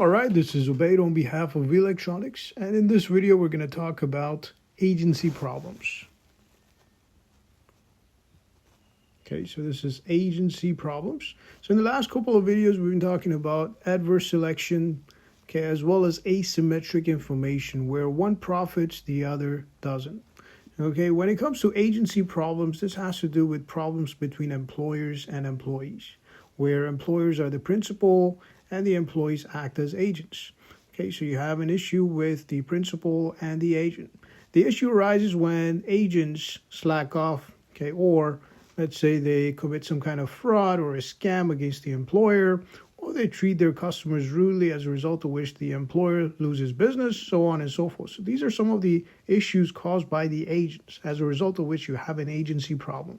All right, this is Ubaid on behalf of V-Electronics, and in this video we're going to talk about agency problems. Okay, so this is agency problems. So in the last couple of videos we've been talking about adverse selection, okay, as well as asymmetric information where one profits, the other doesn't. Okay, when it comes to agency problems, this has to do with problems between employers and employees, where employers are the principal and the employees act as agents. Okay, so you have an issue with the principal and the agent. The issue arises when agents slack off, okay, or let's say they commit some kind of fraud or a scam against the employer, or they treat their customers rudely, as a result of which the employer loses business, so on and so forth. So these are some of the issues caused by the agents, as a result of which you have an agency problem.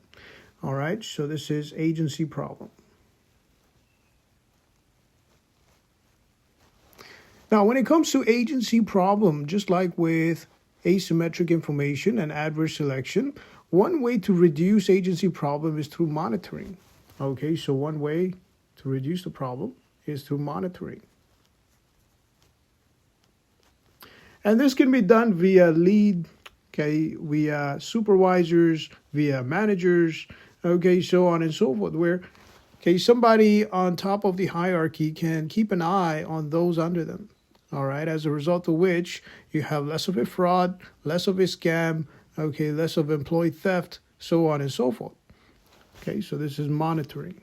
All right, so this is agency problem. Now, when it comes to agency problem, just like with asymmetric information and adverse selection, one way to reduce agency problem is through monitoring. Okay, so one way to reduce the problem is through monitoring. And this can be done via lead, okay, via supervisors, via managers, okay, so on and so forth, where okay, somebody on top of the hierarchy can keep an eye on those under them. All right, as a result of which you have less of a fraud, less of a scam, okay, less of employee theft, so on and so forth. Okay, so this is monitoring.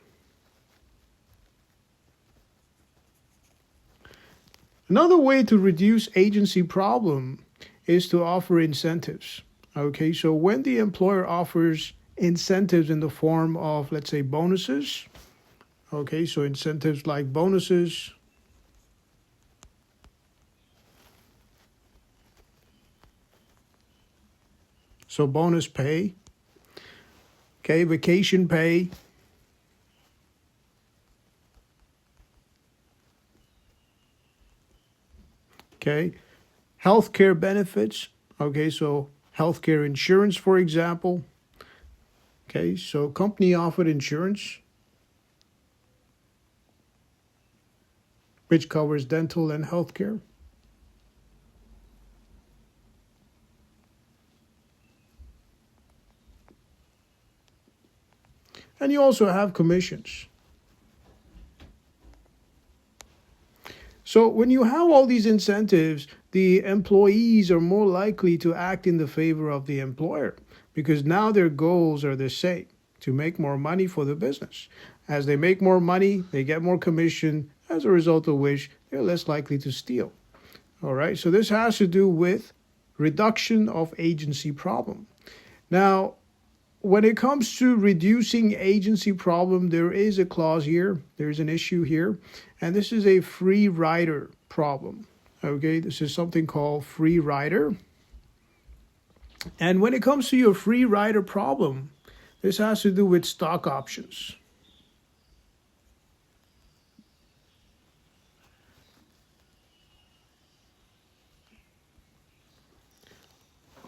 Another way to reduce agency problem is to offer incentives. Okay, so when the employer offers incentives in the form of, let's say, bonuses, okay, so incentives like bonuses, so bonus pay, okay, vacation pay, okay, healthcare benefits, okay, so healthcare insurance, for example, okay, so company offered insurance, which covers dental and healthcare. And you also have commissions. So when you have all these incentives, the employees are more likely to act in the favor of the employer, because now their goals are the same, to make more money for the business. As they make more money, they get more commission, as a result of which they're less likely to steal. All right, so this has to do with reduction of agency problem. Now, when it comes to reducing agency problem, there is a clause here, there's an issue here, and this is a free rider problem. Okay, this is something called free rider. And when it comes to your free rider problem, this has to do with stock options.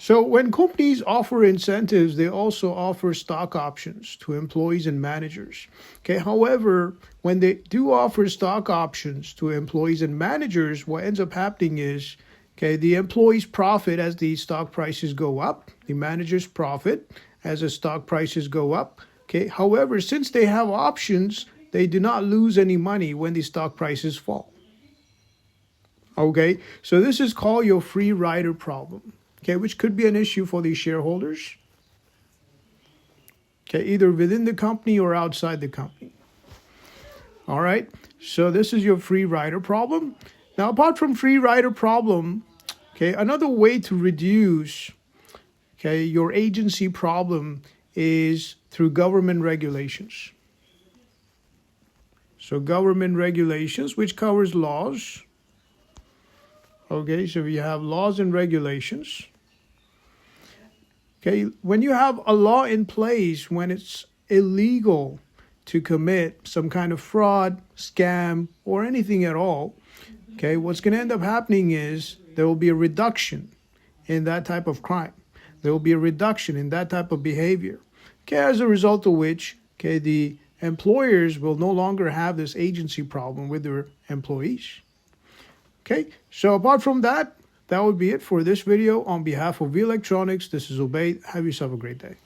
So when companies offer incentives, they also offer stock options to employees and managers. Okay, however, when they do offer stock options to employees and managers, what ends up happening is, okay, the employees profit as the stock prices go up, the managers profit as the stock prices go up. Okay, however, since they have options, they do not lose any money when the stock prices fall. Okay, so this is called your free rider problem. Okay, which could be an issue for the shareholders, okay, either within the company or outside the company. All right, so this is your free rider problem. Now, apart from free rider problem, okay, another way to reduce, okay, your agency problem is through government regulations. So government regulations, which covers laws. Okay, so you have laws and regulations. Okay, when you have a law in place, when it's illegal to commit some kind of fraud, scam, or anything at all, okay, what's going to end up happening is there will be a reduction in that type of crime. There will be a reduction in that type of behavior. Okay, as a result of which, okay, the employers will no longer have this agency problem with their employees. Okay, so apart from that, that would be it for this video. On behalf of V Electronics, this is Obaid. Have yourself a great day.